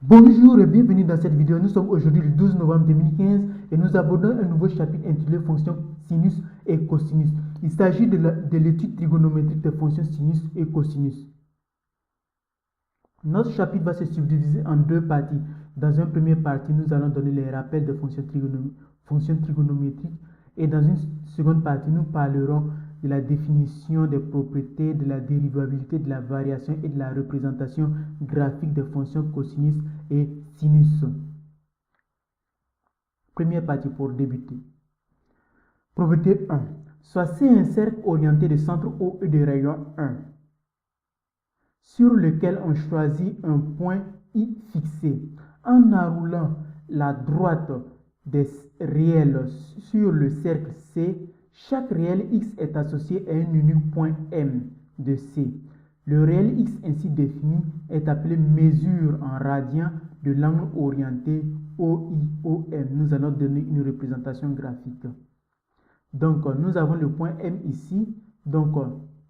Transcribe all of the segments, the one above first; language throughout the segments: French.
Bonjour et bienvenue dans cette vidéo. Nous sommes aujourd'hui le 12 novembre 2015 et nous abordons un nouveau chapitre intitulé fonctions sinus et cosinus. Il s'agit de l'étude trigonométrique des fonctions sinus et cosinus. Notre chapitre va se subdiviser en deux parties. Dans une première partie, nous allons donner les rappels de fonctions trigonométriques et dans une seconde partie, nous parlerons de la définition des propriétés, de la dérivabilité, de la variation et de la représentation graphique des fonctions cosinus et sinus. Première partie pour débuter. Propriété 1. Soit C un cercle orienté de centre O et de rayon 1, sur lequel on choisit un point I fixé. En enroulant la droite des réels sur le cercle C, chaque réel X est associé à un unique point M de C. Le réel X ainsi défini est appelé mesure en radians de l'angle orienté OI-OM. Nous allons donner une représentation graphique. Donc, nous avons le point M ici. Donc,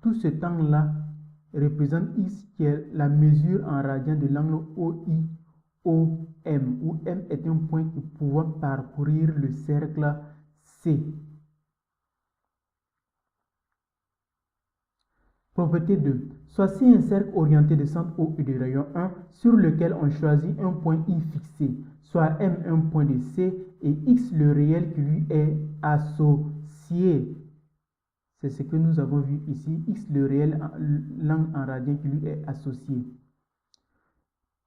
tout cet angle-là représente X qui est la mesure en radians de l'angle OI-OM, où M est un point qui pouvant parcourir le cercle C. Propriété 2. Soit C un cercle orienté de centre O et de rayon 1 sur lequel on choisit un point I fixé, soit M un point de C et X le réel qui lui est associé. C'est ce que nous avons vu ici, X le réel, l'angle en radian qui lui est associé.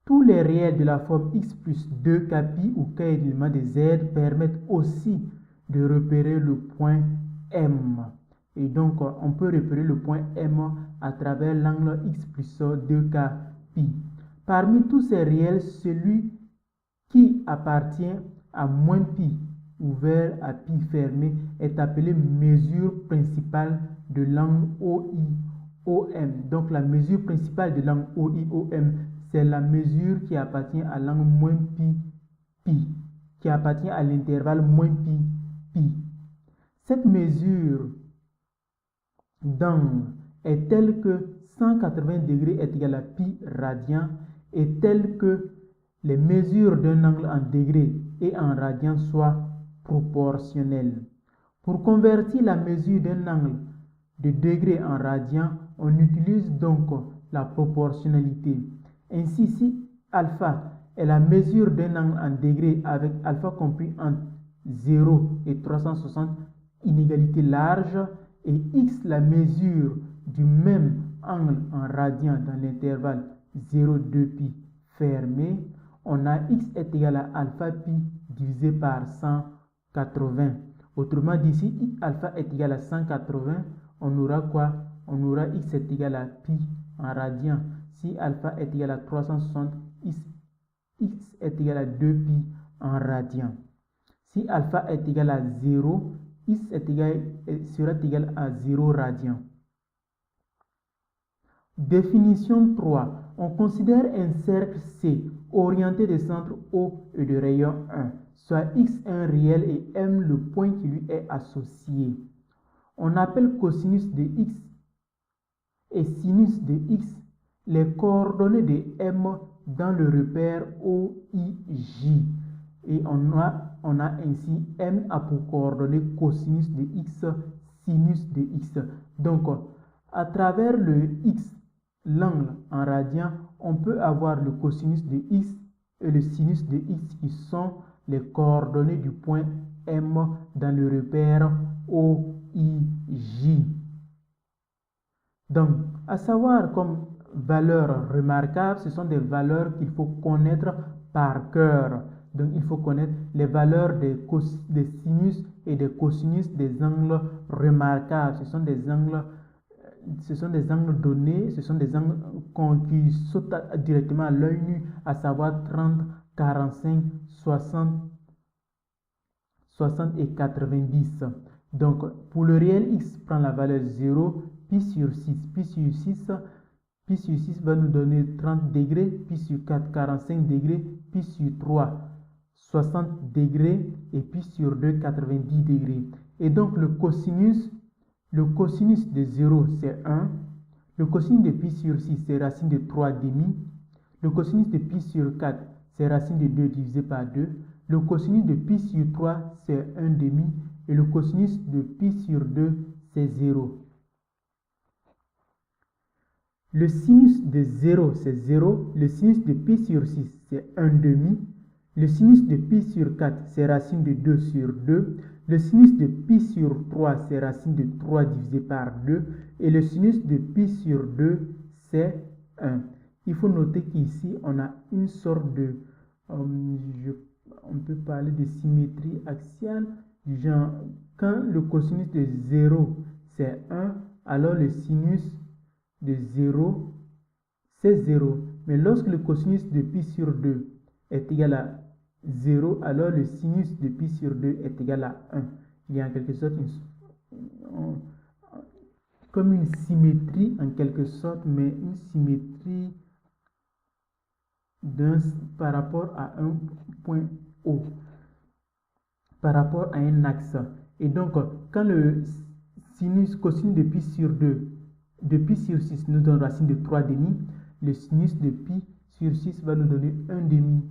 Tous les réels de la forme X plus 2 pi ou K élément de Z permettent aussi de repérer le point M. Et donc, on peut repérer le point M à travers l'angle X plus 2K pi. Parmi tous ces réels, celui qui appartient à moins pi ouvert à pi fermé est appelé mesure principale de l'angle OI-OM. Donc, la mesure principale de l'angle OI-OM, c'est la mesure qui appartient à l'angle moins pi, qui appartient à l'intervalle moins pi. Cette mesure d'angle est telle que 180 degrés est égal à pi radian et telle que les mesures d'un angle en degrés et en radians soient proportionnelles. Pour convertir la mesure d'un angle de degrés en radians, on utilise donc la proportionnalité. Ainsi, si alpha est la mesure d'un angle en degrés avec alpha compris entre 0 et 360 inégalités larges, et x la mesure du même angle en radian dans l'intervalle 0,2 pi fermé, on a x est égal à alpha pi divisé par 180. Autrement dit, si alpha est égal à 180, on aura quoi? On aura x est égal à pi en radian. Si alpha est égal à 360, x est égal à 2 pi en radian. Si alpha est égal à 0, x sera égal à 0 radian. Définition 3. On considère un cercle C orienté de centre O et de rayon 1, soit x un réel et M le point qui lui est associé. On appelle cosinus de x et sinus de x les coordonnées de M dans le repère OIJ. Et on a ainsi M a pour coordonnée cosinus de x, sinus de x. Donc, à travers le x, l'angle en radian, on peut avoir le cosinus de x et le sinus de x qui sont les coordonnées du point M dans le repère OIJ. Donc, à savoir comme valeurs remarquables, ce sont des valeurs qu'il faut connaître par cœur. Donc, il faut connaître les valeurs des sinus et des cosinus des angles remarquables. Ce sont des angles donnés, ce sont des angles qui sautent directement à l'œil nu, à savoir 30, 45, 60 et 90. Donc, pour le réel x prend la valeur 0, pi sur 6. Pi sur 6 va nous donner 30 degrés, pi sur 4, 45 degrés, pi sur 3, 60 degrés et pi sur 2, 90 degrés. Et donc, le cosinus de 0, c'est 1. Le cosinus de pi sur 6, c'est racine de 3 demi. Le cosinus de pi sur 4, c'est racine de 2 divisé par 2. Le cosinus de pi sur 3, c'est 1 demi. Et le cosinus de pi sur 2, c'est 0. Le sinus de 0, c'est 0. Le sinus de pi sur 6, c'est 1 demi. Le sinus de pi sur 4, c'est racine de 2 sur 2. Le sinus de pi sur 3, c'est racine de 3 divisé par 2. Et le sinus de pi sur 2, c'est 1. Il faut noter qu'ici, on a une sorte de... on peut parler de symétrie axiale. Du genre, quand le cosinus de 0, c'est 1, alors le sinus de 0, c'est 0. Mais lorsque le cosinus de pi sur 2 est égal à 0, alors le sinus de pi sur 2 est égal à 1. Il y a en quelque sorte comme une symétrie en quelque sorte, mais une symétrie par rapport à un point O, par rapport à un axe. Et donc, quand le cosinus de pi sur 2, de pi sur 6 nous donne racine de 3 demi, le sinus de pi sur 6 va nous donner 1 demi.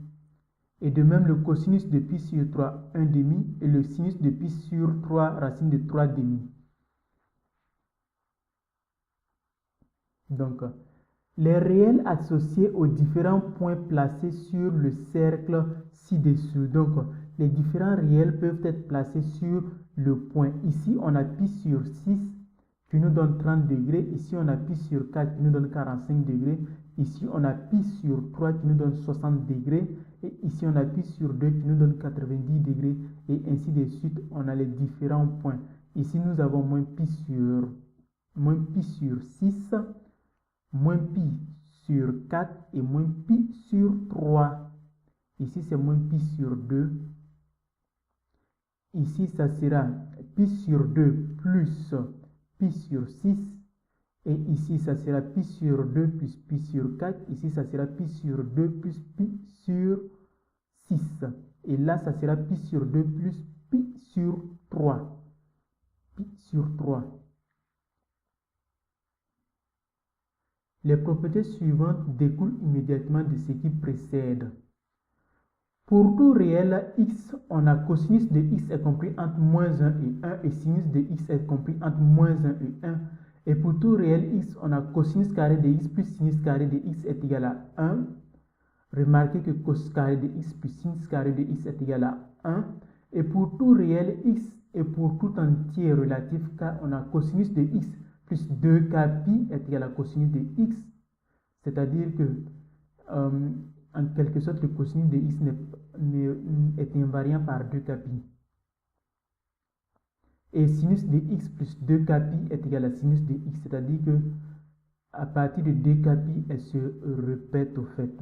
Et de même, le cosinus de pi sur 3, 1 demi, et le sinus de pi sur 3, racine de 3 demi. Donc, les réels associés aux différents points placés sur le cercle ci-dessous. Donc, les différents réels peuvent être placés sur le point. Ici, on a pi sur 6 qui nous donne 30 degrés. Ici, on a pi sur 4 qui nous donne 45 degrés. Ici, on a pi sur 3 qui nous donne 60 degrés. Et ici, on a pi sur 2 qui nous donne 90 degrés. Et ainsi de suite, on a les différents points. Ici, nous avons moins pi sur 6, moins pi sur 4 et moins pi sur 3. Ici, c'est moins pi sur 2. Ici, ça sera pi sur 2 plus pi sur 6. Et ici, ça sera pi sur 2 plus pi sur 4. Ici, ça sera pi sur 2 plus pi sur 6. Et là, ça sera pi sur 2 plus pi sur 3. Pi sur 3. Les propriétés suivantes découlent immédiatement de ce qui précède. Pour tout réel x, on a cosinus de x est compris entre moins 1 et 1 et sinus de x est compris entre moins 1 et 1. Et pour tout réel x, on a cosinus carré de x plus sinus carré de x est égal à 1. Remarquez que cos carré de x plus sinus carré de x est égal à 1. Et pour tout réel x et pour tout entier relatif k, on a cosinus de x plus 2k pi est égal à cosinus de x. C'est-à-dire que, en quelque sorte, le cosinus de x est invariant par 2k pi. Et sinus de x plus 2k pi est égal à sinus de x. C'est-à-dire que, à partir de 2k pi, elle se répète au fait.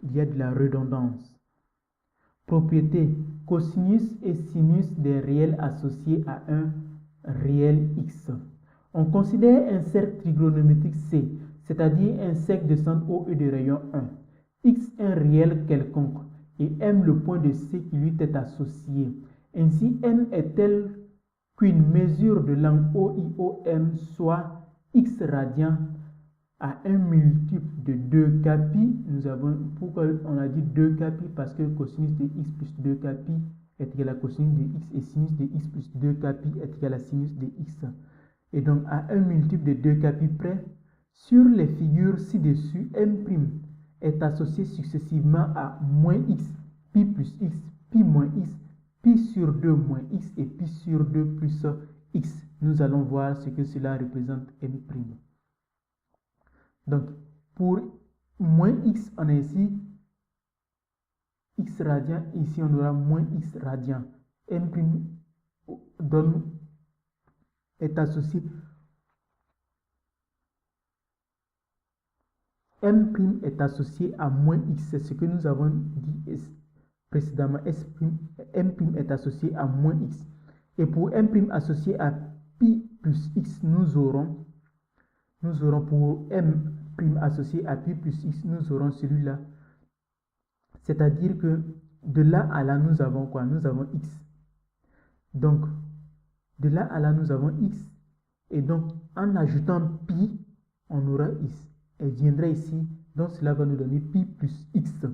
Il y a de la redondance. Propriété. Cosinus et sinus des réels associés à un réel x. On considère un cercle trigonométrique C, c'est-à-dire un cercle de centre O et de rayon 1. X un réel quelconque et M le point de C qui lui est associé. Ainsi, M est tel qu'une mesure de l'angle OIOM soit X radian à un multiple de 2k pi. Pourquoi on a dit 2k pi? Parce que cosinus de x plus 2k pi est égal à cosinus de x et sinus de x plus 2k pi est égal à sinus de x. Et donc, à un multiple de 2k pi près, sur les figures ci-dessus, M' est associé successivement à moins x, pi plus x, pi moins x, pi sur 2 moins x et pi sur 2 plus x. Nous allons voir ce que cela représente M'. Donc, pour moins x, on a ici x radian. Ici, on aura moins x radian. M' est associé. M' est associé à moins x. C'est ce que nous avons dit précédemment. M' est associé à moins x. Et pour M' associé à pi plus x, nous aurons pour M' associé à pi plus x, nous aurons celui-là. C'est-à-dire que de là à là, nous avons quoi? Nous avons x. Donc, de là à là, nous avons x. Et donc, en ajoutant pi, on aura x. Elle viendra ici. Donc, cela va nous donner pi plus x.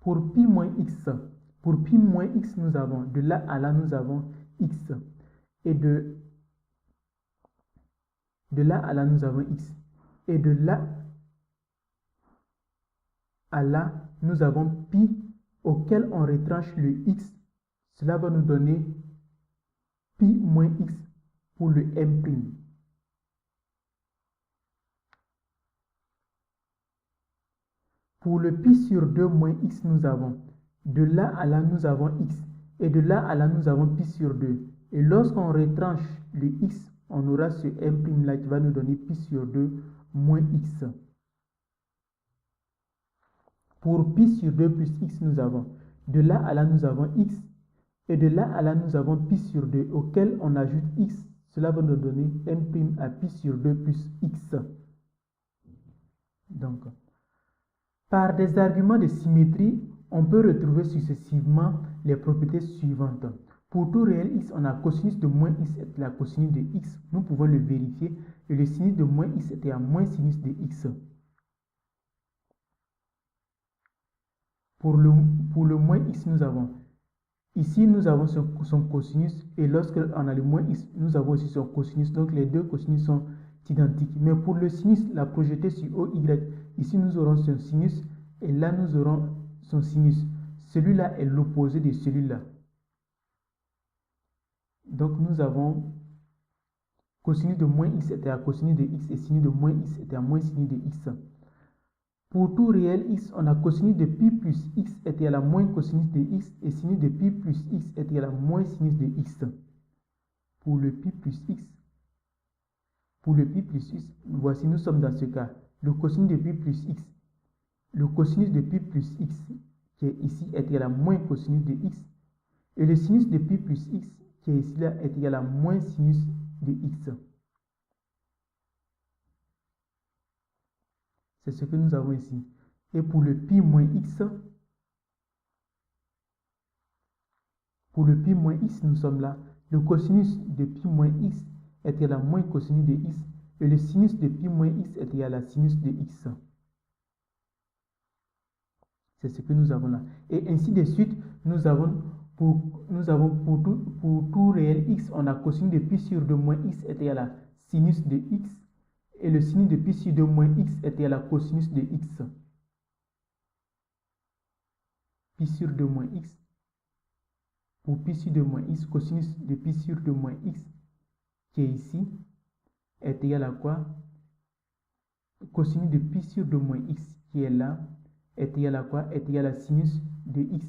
Pour pi moins x, nous avons de là à là, nous avons x. Et de là à là, nous avons x. Et de là à là, nous avons pi auquel on retranche le x. Cela va nous donner pi moins x pour le m'. Pour le pi sur 2 moins x, nous avons de là à là, nous avons x. Et de là à là, nous avons pi sur 2. Et lorsqu'on retranche le x, on aura ce m' là qui va nous donner pi sur 2 moins x. Pour pi sur 2 plus x, nous avons de là à là, nous avons x. Et de là à là, nous avons pi sur 2 auquel on ajoute x. Cela va nous donner m' à pi sur 2 plus x. Donc, par des arguments de symétrie, on peut retrouver successivement les propriétés suivantes. Pour tout réel x, on a cosinus de moins x est la cosinus de x. Nous pouvons le vérifier. Et le sinus de moins x était à moins sinus de x. Pour le moins x, nous avons ici, nous avons son cosinus. Et lorsque on a le moins x, nous avons aussi son cosinus. Donc, les deux cosinus sont identiques. Mais pour le sinus, la projeter sur OY, ici, nous aurons son sinus. Et là, nous aurons son sinus. Celui-là est l'opposé de celui-là. Donc, nous avons cosinus de moins x était à cosinus de x et sinus de moins x était à moins sinus de x. Pour tout réel x, on a cosinus de pi plus x est égal à moins cosinus de x et sinus de pi plus x est égal à moins sinus de x. Pour le pi plus x, voici, nous sommes dans ce cas. Le cosinus de pi plus x, le cosinus de pi plus x qui est ici est égal à moins cosinus de x. Et le sinus de pi plus x qui est ici là est égal à moins sinus de x. C'est ce que nous avons ici. Et pour le pi moins x, nous sommes là. Le cosinus de pi moins x est égal à moins cosinus de x. Et le sinus de pi moins x est égal à sinus de x. C'est ce que nous avons là. Et ainsi de suite, nous avons pour tout réel x, on a cosinus de pi sur 2 moins x est égal à sinus de x. Et le sinus de pi sur 2 moins x est égal à cosinus de x. Pi sur 2 moins x. Pour pi sur 2 moins x, cosinus de pi sur 2 moins x, qui est ici, est égal à quoi? Cosinus de pi sur 2 moins x, qui est là, est égal à quoi? Est égal à sinus de x.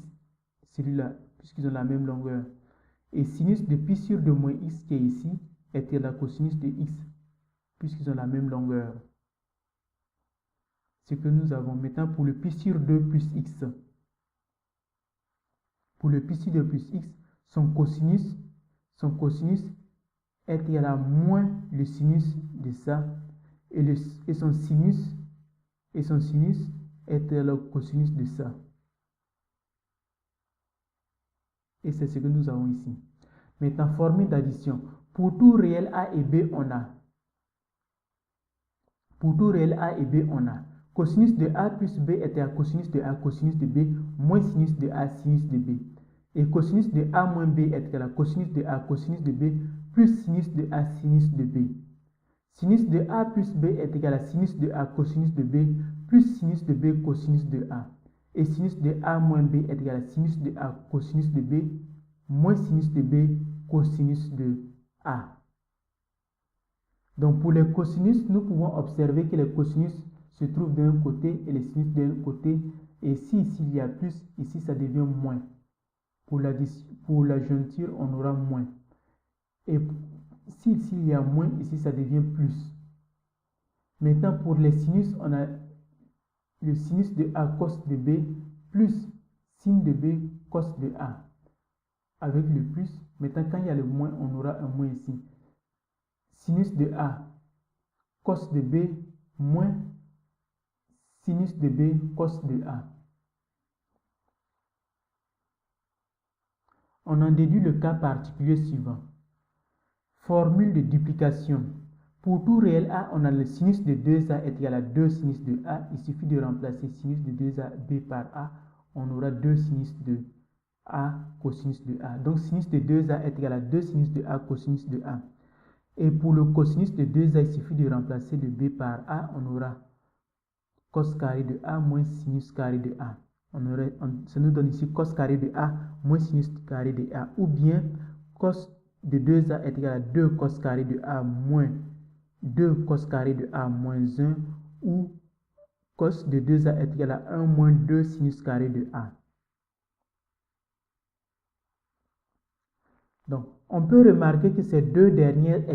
Celui-là, puisqu'ils ont la même longueur. Et sinus de pi sur 2 moins x, qui est ici, est égal à cosinus de x, puisqu'ils ont la même longueur. Ce que nous avons maintenant pour le pi sur 2 plus x. Pour le pi sur 2 plus x, son cosinus est égal à moins le sinus de ça. Et son sinus est égal au cosinus de ça. Et c'est ce que nous avons ici. Maintenant, formule d'addition. Pour tout réel a et b, on a cosinus de a plus b est égal à cosinus de a cosinus de b moins sinus de a sinus de b. Et cosinus de a moins b est égal à cosinus de a cosinus de b plus sinus de a sinus de b. Sinus de a plus b est égal à sinus de a cosinus de b plus sinus de b cosinus de a. Et sinus de a moins b est égal à sinus de a cosinus de b moins sinus de b cosinus de a. Donc pour les cosinus, nous pouvons observer que les cosinus se trouvent d'un côté et les sinus d'un côté. Et si ici il y a plus, ici ça devient moins. Pour la jointure, on aura moins. Et si ici il y a moins, ici ça devient plus. Maintenant pour les sinus, on a le sinus de a cos de b plus sin de b cos de a. Avec le plus, maintenant quand il y a le moins, on aura un moins ici. Sinus de a cos de b moins sinus de b cos de a. On en déduit le cas particulier suivant. Formule de duplication. Pour tout réel a, on a le sinus de 2a est égal à 2 sinus de a. Il suffit de remplacer sinus de 2ab par a. on aura 2 sinus de A cosinus de A. Donc, sinus de 2A est égal à 2 sinus de A cosinus de A. Et pour le cosinus de 2A, il suffit de remplacer le B par A. On aura cos carré de A moins sinus carré de A. Ça nous donne ici cos carré de A moins sinus carré de A. Ou bien, cos de 2A est égal à 2 cos carré de A moins 2 cos carré de A moins 1. Ou cos de 2A est égal à 1 moins 2 sinus carré de A. Donc, on peut remarquer que ces deux dernières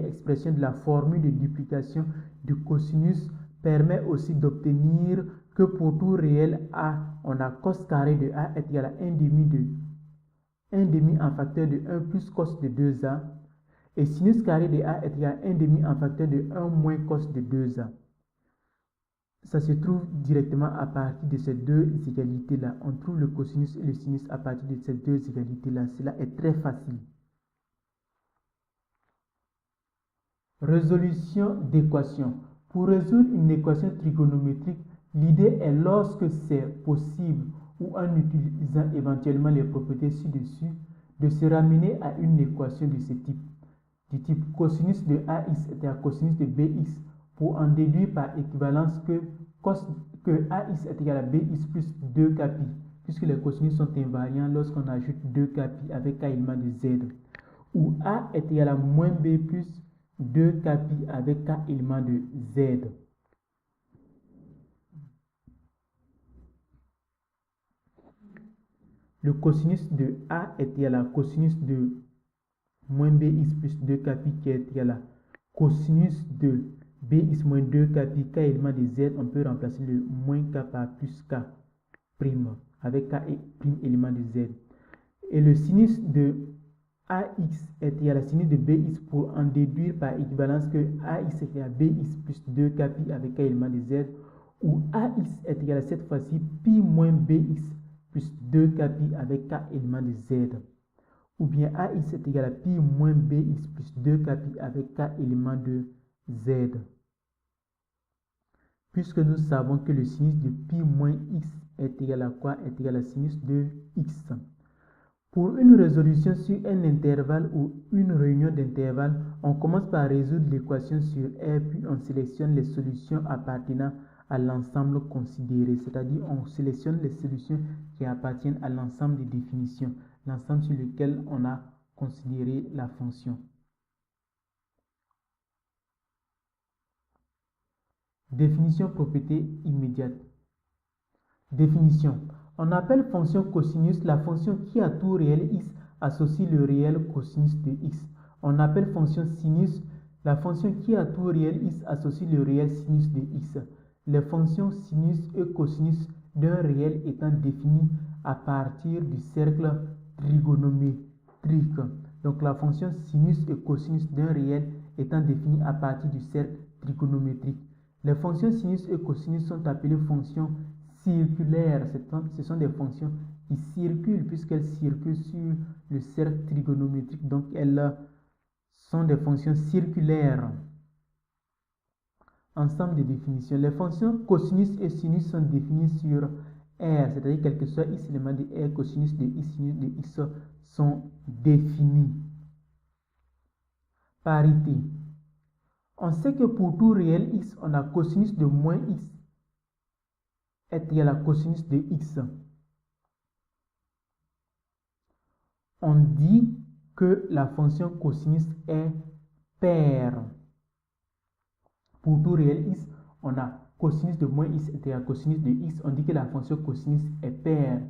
expressions de la formule de duplication du cosinus permettent aussi d'obtenir que pour tout réel A, on a cos carré de A est égal à 1 demi en facteur de 1 plus cos de 2A. Et sinus carré de A est égal à 1 demi en facteur de 1 moins cos de 2A. Ça se trouve directement à partir de ces deux égalités-là. On trouve le cosinus et le sinus à partir de ces deux égalités-là. Cela est très facile. Résolution d'équation. Pour résoudre une équation trigonométrique, l'idée est lorsque c'est possible ou en utilisant éventuellement les propriétés ci-dessus, de se ramener à une équation de ce type. Du type cosinus de AX est à cosinus de BX pour en déduire par équivalence que AX est égal à BX plus 2kπ, puisque les cosinus sont invariants lorsqu'on ajoute 2kπ avec k élément de Z. Ou A est égal à moins B plus 2kπ avec k élément de Z. Le cosinus de A est égal à cosinus de moins bx plus 2kπ qui est égal à cosinus de bx moins 2kπ, k élément de Z, on peut remplacer le moins k par plus k prime avec k prime élément de Z. Et le sinus de AX est égal à sinus de BX pour en déduire par équivalence que AX est égal à BX plus 2kπ avec k élément de Z, ou AX est égal à cette fois-ci pi moins BX plus 2kπ avec k élément de Z. Ou bien AX est égal à pi moins BX plus 2kπ avec k élément de Z. Puisque nous savons que le sinus de pi moins x est égal à quoi? Est égal à sinus de x. Pour une résolution sur un intervalle ou une réunion d'intervalles, on commence par résoudre l'équation sur R, puis on sélectionne les solutions appartenant à l'ensemble considéré, c'est-à-dire on sélectionne les solutions qui appartiennent à l'ensemble des définitions, l'ensemble sur lequel on a considéré la fonction. Définition propriété immédiate. Définition. On appelle fonction cosinus la fonction qui à tout réel x associe le réel cosinus de x. On appelle fonction sinus la fonction qui à tout réel x associe le réel sinus de x. Les fonctions sinus et cosinus d'un réel étant définies à partir du cercle trigonométrique. Donc la fonction sinus et cosinus d'un réel étant définie à partir du cercle trigonométrique. Les fonctions sinus et cosinus sont appelées fonctions circulaires. Ce sont des fonctions qui circulent puisqu'elles circulent sur le cercle trigonométrique. Donc elles sont des fonctions circulaires. Ensemble de définitions. Les fonctions cosinus et sinus sont définies sur R, c'est-à-dire quel que soit x élément de R, cosinus de x, sinus de x sont définis. Parité. On sait que pour tout réel x, on a cosinus de moins x est égal à cosinus de x. On dit que la fonction cosinus est paire. Pour tout réel x, on a cosinus de moins x est égal à cosinus de x. On dit que la fonction cosinus est paire.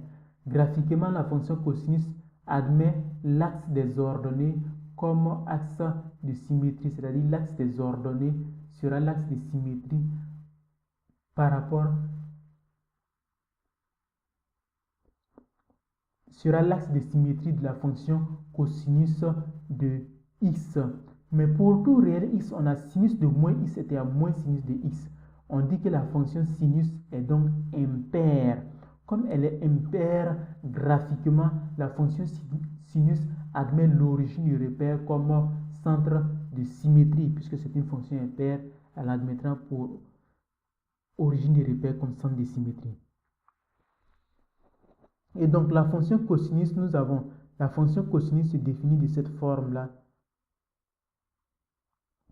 Graphiquement, la fonction cosinus admet l'axe des ordonnées comme axe de symétrie, c'est-à-dire l'axe des ordonnées sera l'axe de symétrie par rapport sera l'axe de symétrie de la fonction cosinus de x. Mais pour tout réel x, on a sinus de moins x est égal à moins sinus de x. On dit que la fonction sinus est donc impaire. Comme elle est impaire graphiquement, la fonction sinus admet l'origine du repère comme centre de symétrie. Puisque c'est une fonction impaire, elle admettra pour origine du repère comme centre de symétrie. Et donc, la fonction cosinus, nous avons la fonction cosinus se définit de cette forme-là.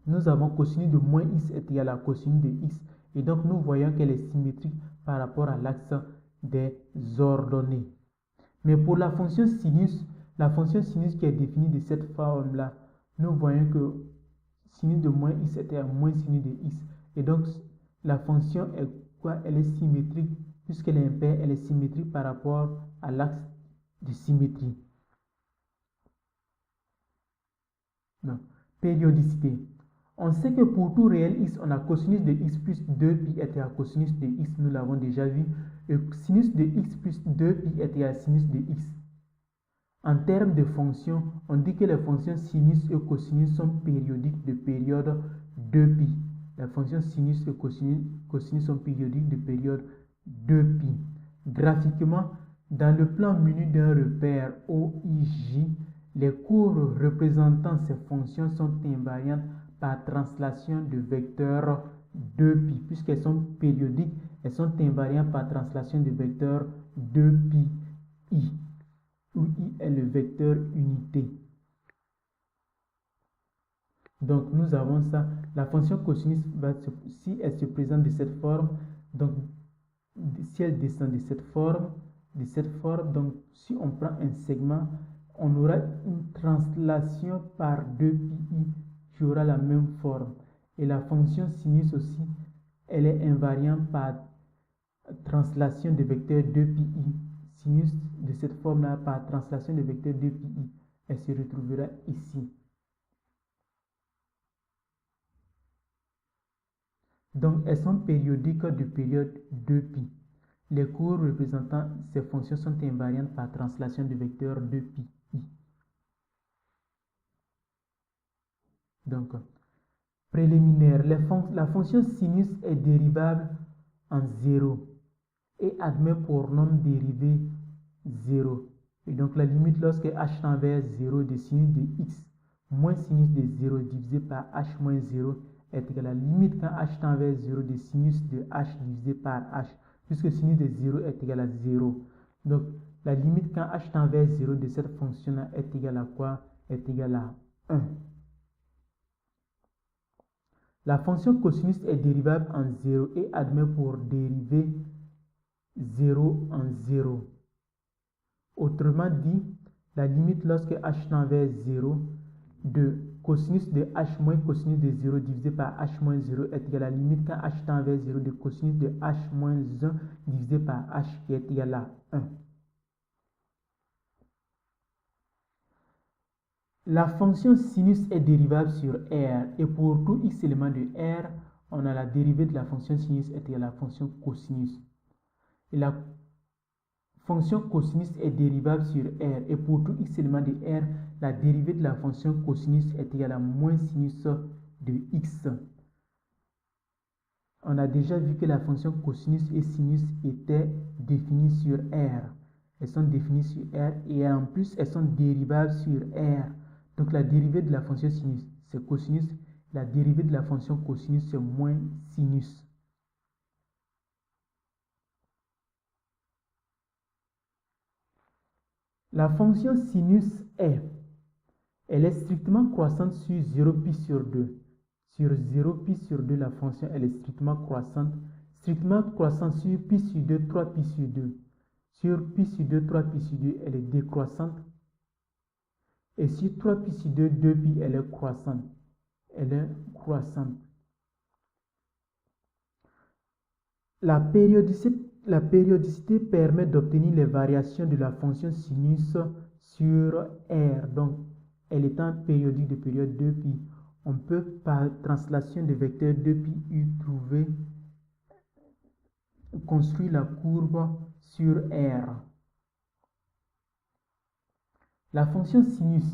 Nous avons cosinus de moins x est égal à cosinus de x. Et donc, nous voyons qu'elle est symétrique par rapport à l'axe des ordonnées. Mais pour la fonction sinus qui est définie de cette forme-là, nous voyons que sinus de moins x est égal à moins sinus de x. Et donc, la fonction est quoi? Elle est symétrique, puisqu'elle est impaire, elle est symétrique par rapport à l'axe de symétrie. Non. Périodicité. On sait que pour tout réel x, on a cosinus de x plus 2pi est égal à cosinus de x, nous l'avons déjà vu. Et sinus de x plus 2pi est égal à sinus de x. En termes de fonctions, on dit que les fonctions sinus et cosinus sont périodiques de période 2pi. Les fonctions sinus et cosinus sont périodiques de période 2pi. Graphiquement, dans le plan menu d'un repère OIJ, les courbes représentant ces fonctions sont invariantes par translation de vecteur 2pi. Puisqu'elles sont périodiques, elles sont invariantes par translation de vecteur 2pi i, où i est le vecteur unité. Donc, nous avons ça. La fonction cosinus, si elle se présente de cette forme, donc si elle descend de cette forme, donc si on prend un segment, on aura une translation par 2pi qui aura la même forme. Et la fonction sinus aussi, elle est invariante par translation de vecteur 2pi. Sinus de cette forme-là par translation de vecteur 2pi. Elle se retrouvera ici. Donc, elles sont périodiques de période 2pi. Les courbes représentant ces fonctions sont invariantes par translation de vecteur 2pi. Donc, préliminaire, la fonction sinus est dérivable en 0 et admet pour nombre dérivé 0. Et donc, la limite lorsque h tend vers 0 de sinus de x moins sinus de 0 divisé par h moins 0 est égal à la limite quand h tend vers 0 de sinus de h divisé par h, puisque sinus de 0 est égal à 0. Donc, la limite quand h tend vers 0 de cette fonction-là est égal à quoi? Est égal à 1. La fonction cosinus est dérivable en 0 et admet pour dériver 0 en 0. Autrement dit, la limite lorsque h tend vers 0 de cosinus de h moins cosinus de 0 divisé par h moins 0 est égal à la limite quand h tend vers 0 de cosinus de h moins 1 divisé par h qui est égal à 1. La fonction sinus est dérivable sur R et pour tout x élément de R, on a la dérivée de la fonction sinus est égale à la fonction cosinus. Et la fonction cosinus est dérivable sur R et pour tout x élément de R, la dérivée de la fonction cosinus est égale à moins sinus de x. On a déjà vu que la fonction cosinus et sinus étaient définies sur R. Elles sont définies sur R et en plus elles sont dérivables sur R. Donc la dérivée de la fonction sinus, c'est cosinus. La dérivée de la fonction cosinus, c'est moins sinus. La fonction sinus elle est strictement croissante sur 0pi sur 2. Sur 0pi sur 2, la fonction elle est strictement croissante sur pi sur 2, 3pi sur 2. Sur pi sur 2, 3pi sur 2, elle est décroissante. Et sur 3pi sur 2, 2pi, elle est croissante. Elle est croissante. La périodicité permet d'obtenir les variations de la fonction sinus sur R. Donc, elle étant périodique de période 2pi, on peut par translation de vecteur 2pi construire la courbe sur R. La fonction sinus,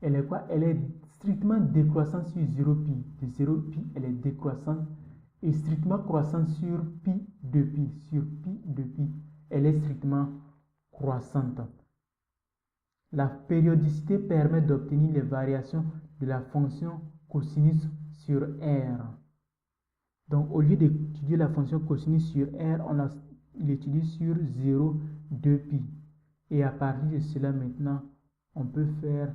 elle est quoi? Elle est strictement décroissante sur 0pi. De 0pi, elle est décroissante et strictement croissante sur pi de pi. Sur pi de pi, elle est strictement croissante. La périodicité permet d'obtenir les variations de la fonction cosinus sur R. Donc, au lieu d'étudier la fonction cosinus sur R, on l'étudie sur 0, 2pi. Et à partir de cela, maintenant, on peut faire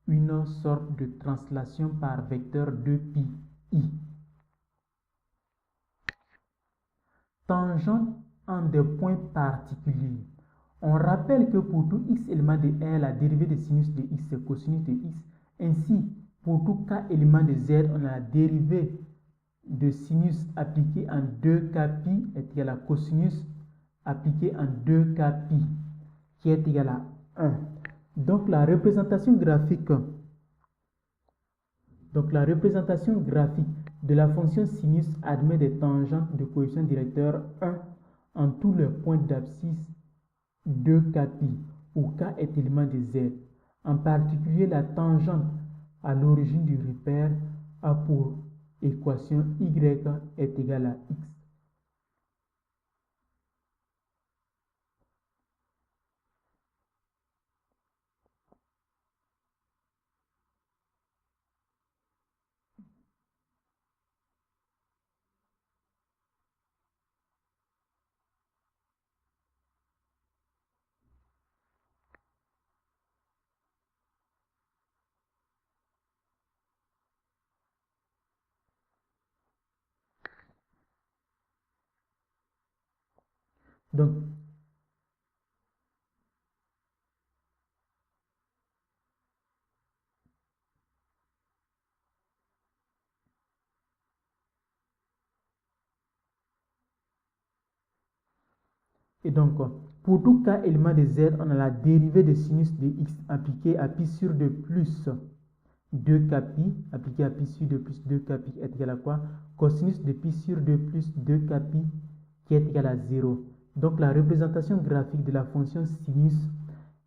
une sorte de translation par vecteur de pi i. Tangente en des points particuliers. On rappelle que pour tout x élément de R, la dérivée de sinus de x c'est cosinus de x. Ainsi, pour tout k élément de z, on a la dérivée de sinus appliquée en 2k pi est égal à cosinus appliqué en 2k pi qui est égal à 1. Donc la représentation graphique de la fonction sinus admet des tangentes de coefficient directeur 1 en tous les points d'abscisse 2k pi où k est élément de z. En particulier, la tangente à l'origine du repère a pour équation y est égale à x. Donc, pour tout k élément de z, on a la dérivée de sinus de x appliquée à pi sur 2 plus 2k pi, appliquée à pi sur 2 plus 2k pi est égal à quoi? Cosinus de pi sur 2 plus 2k pi qui est égal à 0. Donc la représentation graphique de la fonction sinus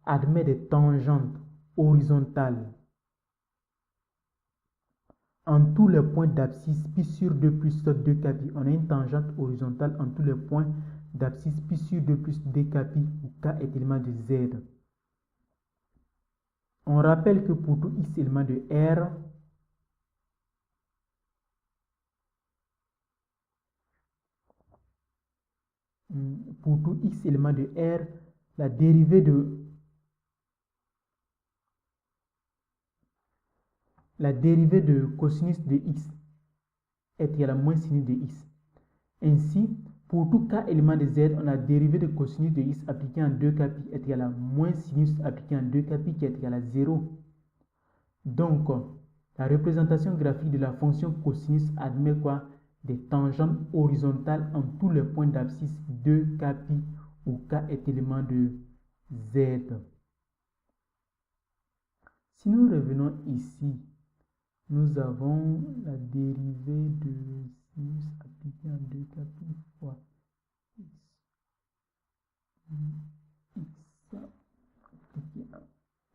admet des tangentes horizontales en tous les points d'abscisse pi sur 2 plus 2k pi. On a une tangente horizontale en tous les points d'abscisse pi sur 2 plus 2k pi où k est élément de z. On rappelle que pour tout x élément de R, la dérivée de cosinus de x est égale à moins sinus de x. Ainsi, pour tout k élément de z, on a la dérivée de cosinus de x appliquée en 2k pi est égale à moins sinus appliqué en 2k pi qui est égal à 0. Donc, la représentation graphique de la fonction cosinus admet quoi? Des tangentes horizontales en tous les points d'abscisse 2k pi où k est élément de z. Si nous revenons ici, nous avons la dérivée de sinus appliquée en 2k pi fois x appliqué à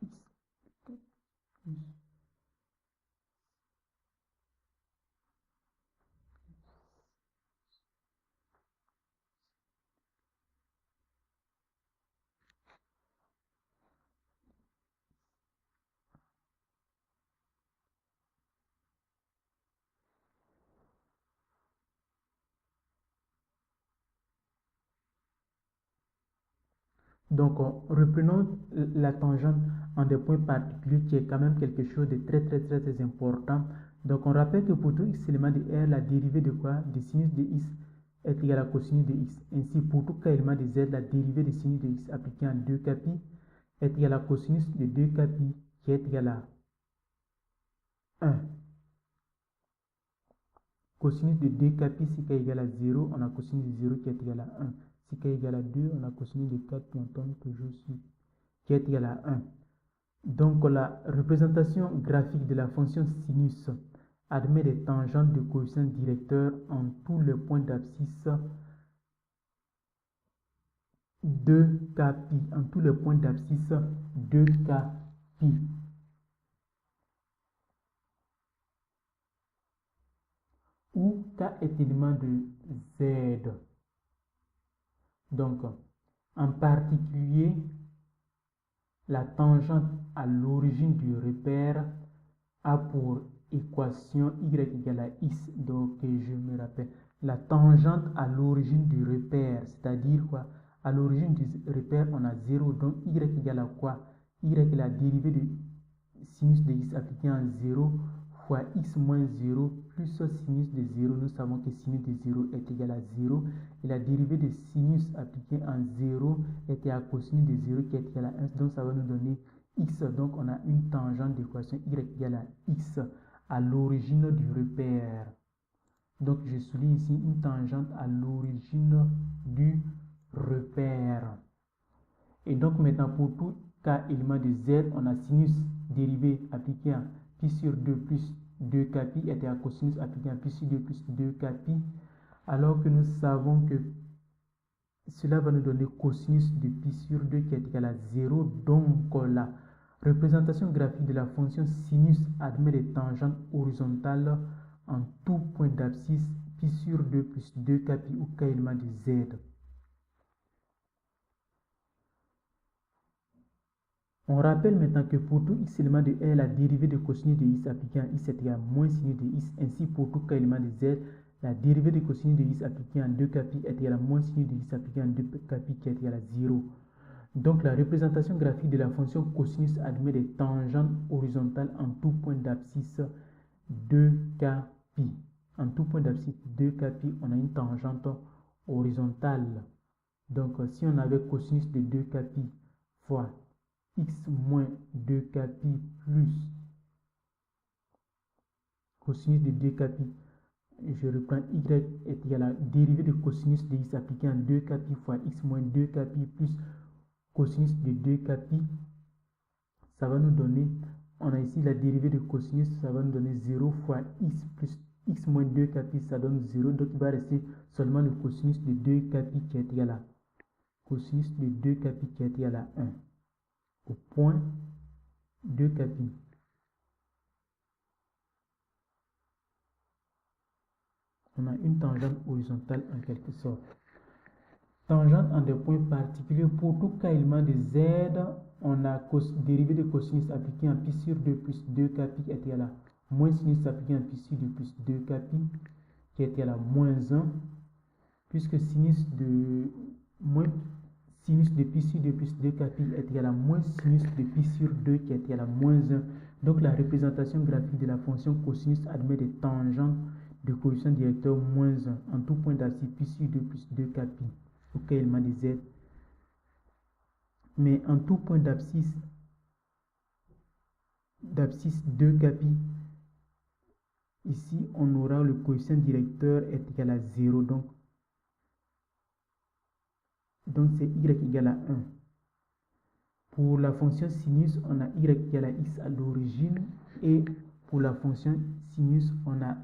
x plus. Donc, reprenons la tangente en des points particuliers qui est quand même quelque chose de très important. Donc, on rappelle que pour tout x élément de R, la dérivée de quoi? De sinus de x est égale à cosinus de x. Ainsi, pour tout k élément de z, la dérivée de sinus de x appliquée en 2k pi est égale à cosinus de 2k pi qui est égal à 1. Cosinus de 2k pi, si k égale à 0, on a cosinus de 0 qui est égal à 1. Si k égale à 2, on a cosinus de 4 qui on tombe toujours sur qui est égal à 1. Donc la représentation graphique de la fonction sinus admet des tangentes de coefficient directeur en tous les points d'abscisse 2k pi, en tous les points d'abscisse 2k pi. Où k est élément de z. Donc, en particulier, la tangente à l'origine du repère a pour équation y égale à x. Donc, je me rappelle, la tangente à l'origine du repère, c'est-à-dire quoi? À l'origine du repère, on a 0, donc y égale à quoi? Y est la dérivée de sinus de x appliqué en 0 fois x moins 0 plus sinus de 0. Nous savons que sinus de 0 est égal à 0. Et la dérivée de sinus appliqué en 0 était à cosinus de 0 qui est égal à 1. Donc ça va nous donner x. Donc on a une tangente d'équation y égale à x à l'origine du repère. Donc je souligne ici une tangente à l'origine du repère. Et donc maintenant pour tout cas élément de z, on a sinus dérivé appliqué à pi sur 2 plus 2k pi était à cosinus appliqué à pi sur 2 plus 2k pi, alors que nous savons que cela va nous donner cosinus de pi sur 2 qui est égal à 0. Donc la représentation graphique de la fonction sinus admet des tangentes horizontales en tout point d'abscisse pi sur 2 plus 2k pi ou k élément de z. On rappelle maintenant que pour tout x élément de R, la dérivée de cosinus de x appliquée à x est égale à moins sinus de x. Ainsi, pour tout k élément de z, la dérivée de cosinus de x appliquée à 2k pi est égale à moins sinus de x appliquée à 2k pi qui est égal à 0. Donc, la représentation graphique de la fonction cosinus admet des tangentes horizontales en tout point d'abscisse 2k pi. En tout point d'abscisse 2k pi, on a une tangente horizontale. Donc, si on avait cosinus de 2k pi fois x moins 2k pi plus cosinus de 2k pi, je reprends y est égal à dérivée de cosinus de x appliqué en 2k pi fois x moins 2k pi plus cosinus de 2k pi, ça va nous donner, on a ici la dérivée de cosinus, ça va nous donner 0 fois x plus x moins 2k pi, ça donne 0, donc il va rester seulement le cosinus de 2k pi qui est égal à cosinus de 2k pi qui est égal à 1 au point 2k pi. On a une tangente horizontale en quelque sorte. Tangente en des points particuliers. Pour tout cas élément de z, on a dérivée de cosinus appliqué en pi sur 2 plus 2k pi est égal à moins sinus appliqué en pi sur 2 plus 2k pi qui est égal à moins 1, puisque sinus de pi sur 2 plus 2k pi est égal à moins sinus de pi sur 2 qui est égal à moins 1. Donc la représentation graphique de la fonction cosinus admet des tangentes de coefficient directeur moins 1 en tout point d'abscisse pi sur 2 plus 2k pi au cas élément de z. Mais en tout point d'abscisse 2k pi, ici on aura le coefficient directeur est égal à 0, donc c'est y égale à 1. Pour la fonction sinus, on a y égale à x à l'origine, et pour la fonction sinus, on a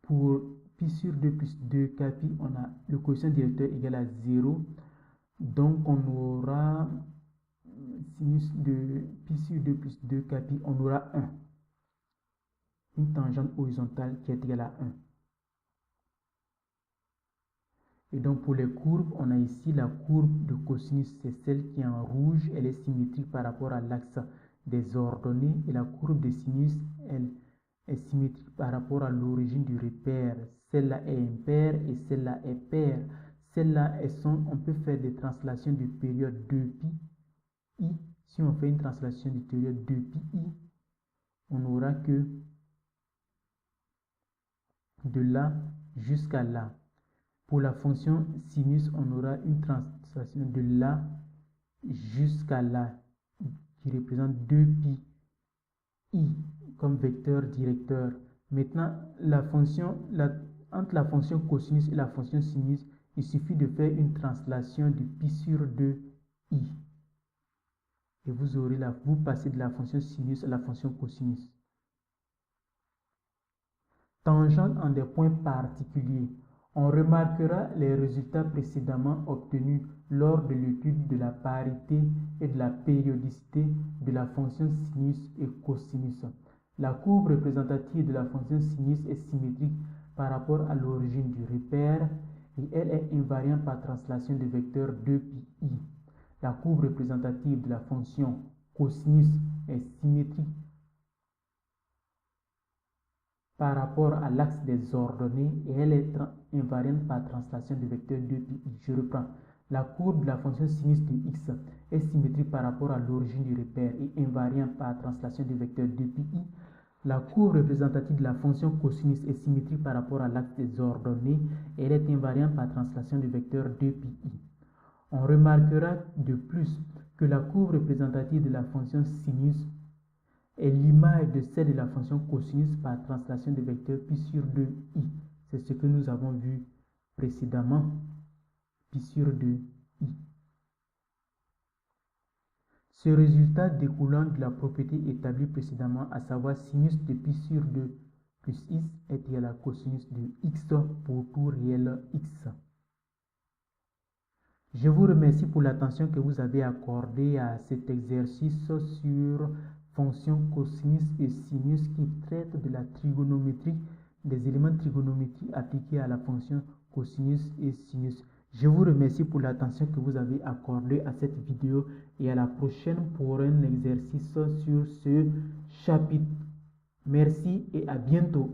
pour pi sur 2 plus 2k pi, on a le coefficient directeur égal à 0. Donc on aura sinus de pi sur 2 plus 2k pi, on aura 1. Une tangente horizontale qui est égale à 1. Et donc pour les courbes, on a ici la courbe de cosinus, c'est celle qui est en rouge, elle est symétrique par rapport à l'axe des ordonnées, et la courbe de sinus, elle est symétrique par rapport à l'origine du repère. Celle-là est impaire et celle-là est paire. Celles-là, on peut faire des translations de période 2pi i. Si on fait une translation de période 2pi i, on n'aura que de là jusqu'à là. Pour la fonction sinus, on aura une translation de là jusqu'à là, qui représente 2pi i comme vecteur directeur. Maintenant, entre la fonction cosinus et la fonction sinus, il suffit de faire une translation de pi sur 2i. Et vous passez de la fonction sinus à la fonction cosinus. Tangente en des points particuliers. On remarquera les résultats précédemment obtenus lors de l'étude de la parité et de la périodicité de la fonction sinus et cosinus. La courbe représentative de la fonction sinus est symétrique par rapport à l'origine du repère et elle est invariante par translation de vecteur 2pi i. La courbe représentative de la fonction cosinus est symétrique par rapport à l'axe des ordonnées et elle est invariante par translation de vecteur 2pi i. Je reprends. La courbe de la fonction sinus de x est symétrique par rapport à l'origine du repère et invariante par translation du vecteur 2pi. La courbe représentative de la fonction cosinus est symétrique par rapport à l'axe des ordonnées et elle est invariante par translation du vecteur 2pi. On remarquera de plus que la courbe représentative de la fonction sinus est l'image de celle de la fonction cosinus par translation du vecteur pi sur 2i. C'est ce que nous avons vu précédemment. Pi sur 2i. Ce résultat découlant de la propriété établie précédemment, à savoir sinus de pi sur 2 plus x est égal à cosinus de x pour tout réel x. Je vous remercie pour l'attention que vous avez accordée à cet exercice sur fonction cosinus et sinus qui traite de la trigonométrie, des éléments de trigonométrie appliqués à la fonction cosinus et sinus. Je vous remercie pour l'attention que vous avez accordée à cette vidéo et à la prochaine pour un exercice sur ce chapitre. Merci et à bientôt.